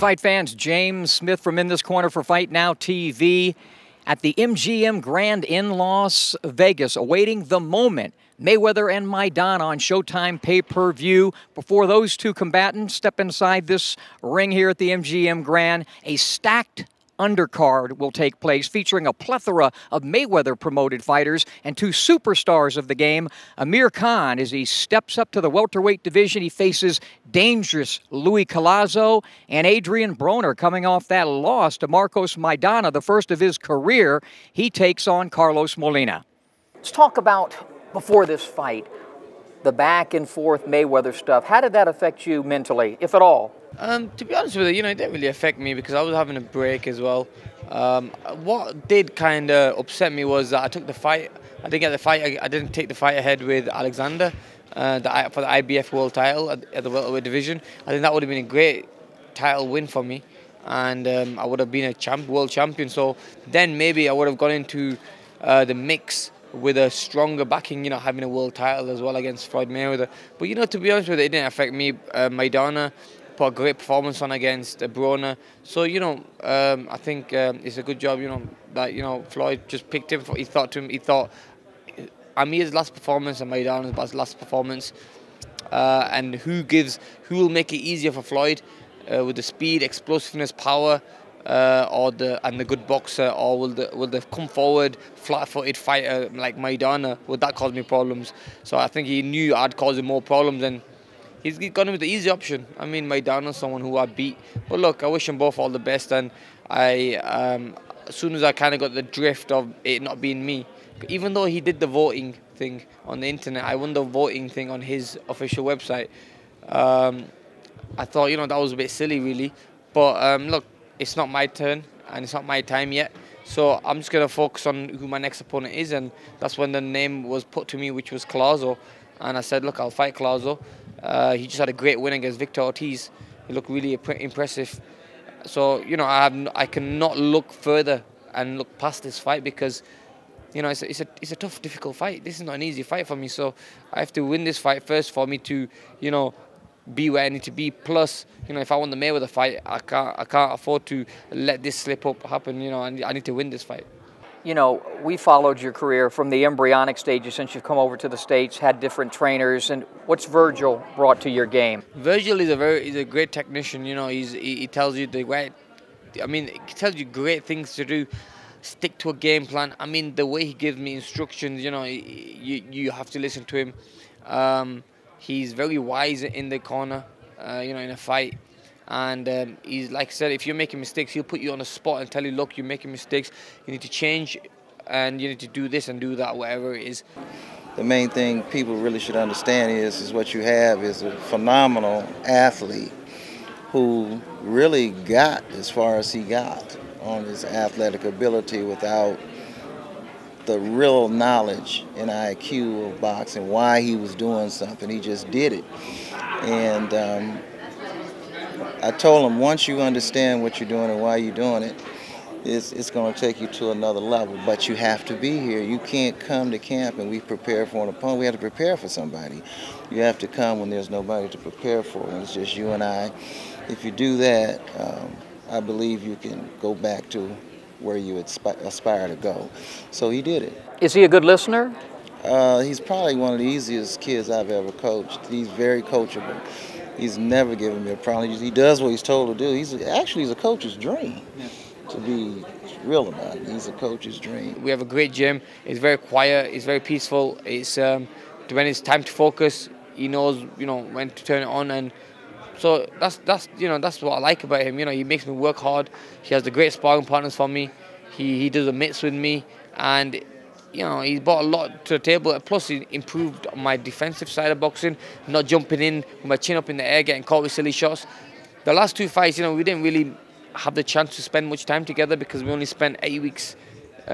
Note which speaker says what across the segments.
Speaker 1: fight fans, James Smith from In This Corner for Fight Now TV at the MGM Grand in Las Vegas, awaiting the moment. Mayweather and Maidana on Showtime pay-per-view. Before those two combatants step inside this ring here at the MGM Grand, a stacked undercard will take place featuring a plethora of Mayweather-promoted fighters and two superstars of the game. Amir Khan, as he steps up to the welterweight division, he faces dangerous Collazo, and Adrien Broner, coming off that loss to Marcos Maidana, the first of his career, he takes on Carlos Molina. Let's talk about, before this fight, the back and forth Mayweather stuff. How did that affect you mentally, if at all?
Speaker 2: To be honest with you, it didn't really affect me because I was having a break as well. What did kind of upset me was that I took the fight. I didn't get the fight. I didn't take the fight ahead with Alexander for the IBF World Title at the welterweight division. I think that would have been a great title win for me, and I would have been a world champion. So then maybe I would have gone into the mix with a stronger backing, having a world title as well against Floyd Mayweather. But to be honest with you, it didn't affect me. Maidana put a great performance on against Broner. So, I think it's a good job, that, Floyd just picked him. He thought Amir's last performance and Maidana's last performance. And who will make it easier for Floyd with the speed, explosiveness, power, and the good boxer, or will the come forward, flat-footed fighter like Maidana? Would that cause me problems? So I think he knew I'd cause him more problems, and he's gone with the easy option. I mean, Maidana's someone who I beat. But look, I wish them both all the best, and as soon as I kind of got the drift of it not being me, even though he did the voting thing on the internet, I won the voting thing on his official website. I thought, that was a bit silly, really. But look, it's not my turn, and it's not my time yet. So I'm just going to focus on who my next opponent is, and that's when the name was put to me, which was Collazo. And I said, look, I'll fight Collazo. He just had a great win against Victor Ortiz. He looked really impressive. So, I cannot look further and look past this fight because, it's a tough, difficult fight. This is not an easy fight for me. So I have to win this fight first for me to, be where I need to be. Plus, if I want the Mayweather fight, I can't afford to let this slip up happen. I need to win this fight.
Speaker 1: We followed your career from the embryonic stages since you've come over to the States, had different trainers, and what's Virgil brought to your game?
Speaker 2: Virgil is a great technician. He tells you he tells you great things to do. Stick to a game plan. I mean, the way he gives me instructions, you have to listen to him. He's very wise in the corner, in a fight. And he's, like I said, if you're making mistakes, he'll put you on the spot and tell you, look, you're making mistakes, you need to change, and you need to do this and do that, whatever it is.
Speaker 3: The main thing people really should understand is what you have is a phenomenal athlete who really got as far as he got on his athletic ability without the real knowledge and IQ of boxing, why he was doing something. He just did it. And I told him, once you understand what you're doing and why you're doing it, it's going to take you to another level. But you have to be here. You can't come to camp and we prepare for an opponent. We have to prepare for somebody. You have to come when there's nobody to prepare for, and it's just you and I. If you do that, I believe you can go back to where you aspire to go. So he did it.
Speaker 1: Is he a good listener?
Speaker 3: He's probably one of the easiest kids I've ever coached. He's very coachable. He's never given me a problem. He does what he's told to do. He's a coach's dream, to be real about it. He's a coach's dream.
Speaker 2: We have a great gym. It's very quiet. It's very peaceful. It's when it's time to focus, he knows when to turn it on, and so that's what I like about him. He makes me work hard. He has the great sparring partners for me. He does the mitts with me, and he's brought a lot to the table. Plus, he improved on my defensive side of boxing, not jumping in with my chin up in the air, getting caught with silly shots. The last two fights, we didn't really have the chance to spend much time together because we only spent 8 weeks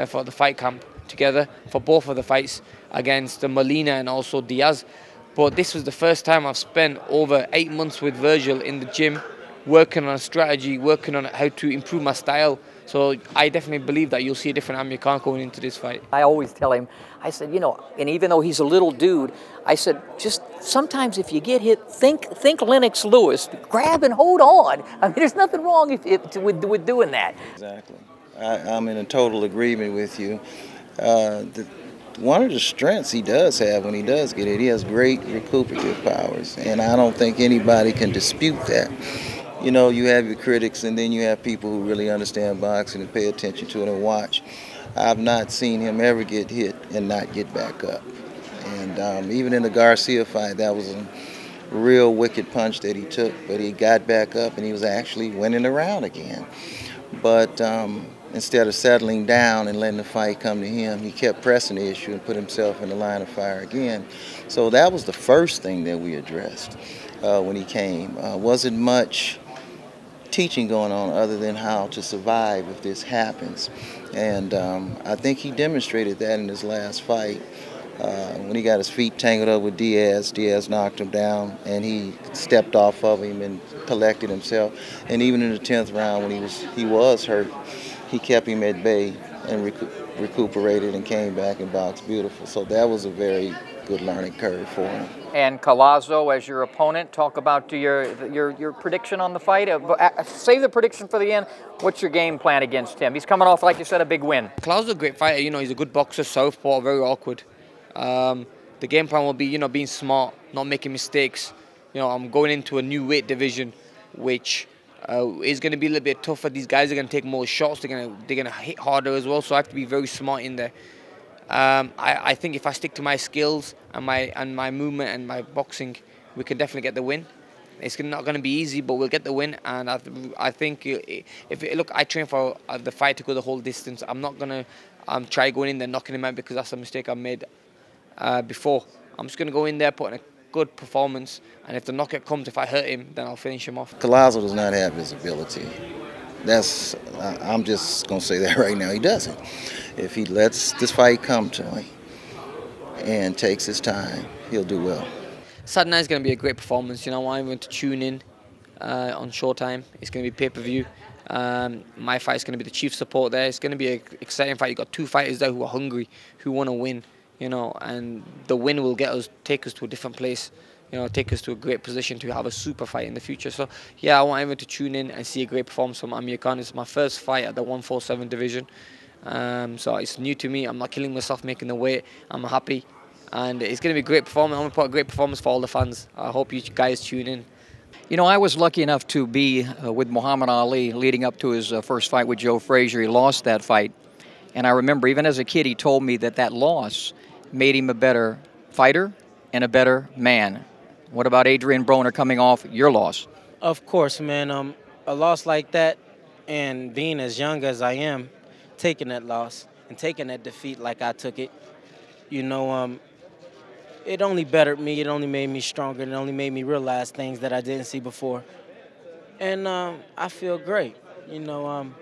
Speaker 2: for the fight camp together for both of the fights against Molina and also Diaz. But this was the first time I've spent over 8 months with Virgil in the gym, working on a strategy, working on how to improve my style. So I definitely believe that you'll see a different Amir Khan going into this fight.
Speaker 1: I always tell him, I said, you know, and even though he's a little dude, I said, just sometimes if you get hit, think Lennox Lewis, grab and hold on. I mean, there's nothing wrong with doing that.
Speaker 3: Exactly. I'm in a total agreement with you. One of the strengths he does have when he does get hit, he has great recuperative powers, and I don't think anybody can dispute that. You know, you have your critics, and then you have people who really understand boxing and pay attention to it and watch. I've not seen him ever get hit and not get back up. And even in the Garcia fight, that was a real wicked punch that he took, but he got back up and he was actually winning the round again. But instead of settling down and letting the fight come to him, he kept pressing the issue and put himself in the line of fire again. So that was the first thing that we addressed when he came. Wasn't much teaching going on other than how to survive if this happens. And I think he demonstrated that in his last fight. When he got his feet tangled up with Diaz, Diaz knocked him down, and he stepped off of him and collected himself. And even in the 10th round, when he was hurt, he kept him at bay and recuperated and came back and boxed beautiful. So that was a very good learning curve for him.
Speaker 1: And Collazo as your opponent, talk about your prediction on the fight. Save the prediction for the end. What's your game plan against him? He's coming off, like you said, a big win.
Speaker 2: Collazo's a great fighter. You know, he's a good boxer, southpaw, very awkward. The game plan will be, you know, being smart, not making mistakes. You know, I'm going into a new weight division, which is going to be a little bit tougher. These guys are going to take more shots. They're going to hit harder as well. So I have to be very smart in there. I think if I stick to my skills and my movement and my boxing, we can definitely get the win. It's not going to be easy, but we'll get the win. And I think look, I train for the fight to go the whole distance. I'm not going to try going in there knocking him out because that's a mistake I made before. I'm just going to go in there, put in a good performance, and if the knockout comes, if I hurt him, then I'll finish him off.
Speaker 3: Collazo does not have visibility. I'm just going to say that right now. He doesn't. If he lets this fight come to him and takes his time, he'll do well.
Speaker 2: Saturday night is going to be a great performance. You know, I want everyone to tune in on Showtime. It's going to be pay-per-view. My fight is going to be the chief support there. It's going to be an exciting fight. You've got two fighters there who are hungry, who want to win, you know, and the win will take us to a different place, you know, take us to a great position to have a super fight in the future. So, yeah, I want everyone to tune in and see a great performance from Amir Khan. It's my first fight at the 147 division. So it's new to me. I'm not killing myself making the weight. I'm happy. And it's going to be a great performance. I'm going to put a great performance for all the fans. I hope you guys tune in.
Speaker 1: You know, I was lucky enough to be with Muhammad Ali leading up to his first fight with Joe Frazier. He lost that fight. And I remember even as a kid, he told me that loss made him a better fighter and a better man. What about Adrien Broner coming off your loss?
Speaker 4: Of course, man. A loss like that, and being as young as I am, taking that loss and taking that defeat like I took it, you know, it only bettered me. It only made me stronger. It only made me realize things that I didn't see before. And I feel great. You know,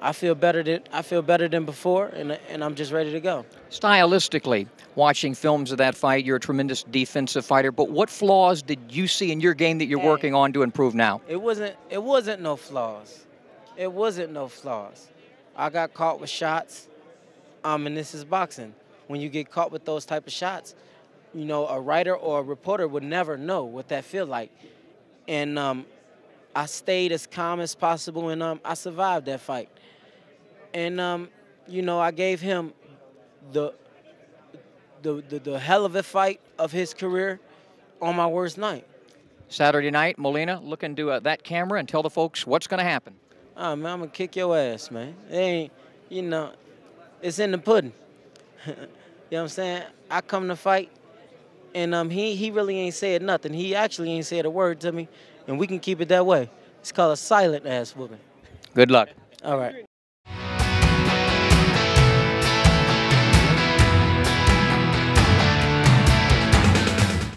Speaker 4: I feel better than before, and I'm just ready to go.
Speaker 1: Stylistically, watching films of that fight, you're a tremendous defensive fighter. But what flaws did you see in your game that you're working on to improve now?
Speaker 4: It wasn't no flaws. It wasn't no flaws. I got caught with shots. And this is boxing. When you get caught with those type of shots, you know, a writer or a reporter would never know what that feel like. And I stayed as calm as possible, and I survived that fight. And you know, I gave him the hell of a fight of his career on my worst night.
Speaker 1: Saturday night, Molina, look into that camera and tell the folks what's going to happen.
Speaker 4: Oh, man, I'm going to kick your ass, man. It ain't, you know, it's in the pudding. You know what I'm saying? I come to fight, and he really ain't said nothing. He actually ain't said a word to me, and we can keep it that way. It's called a silent ass whooping.
Speaker 1: Good luck.
Speaker 4: All right.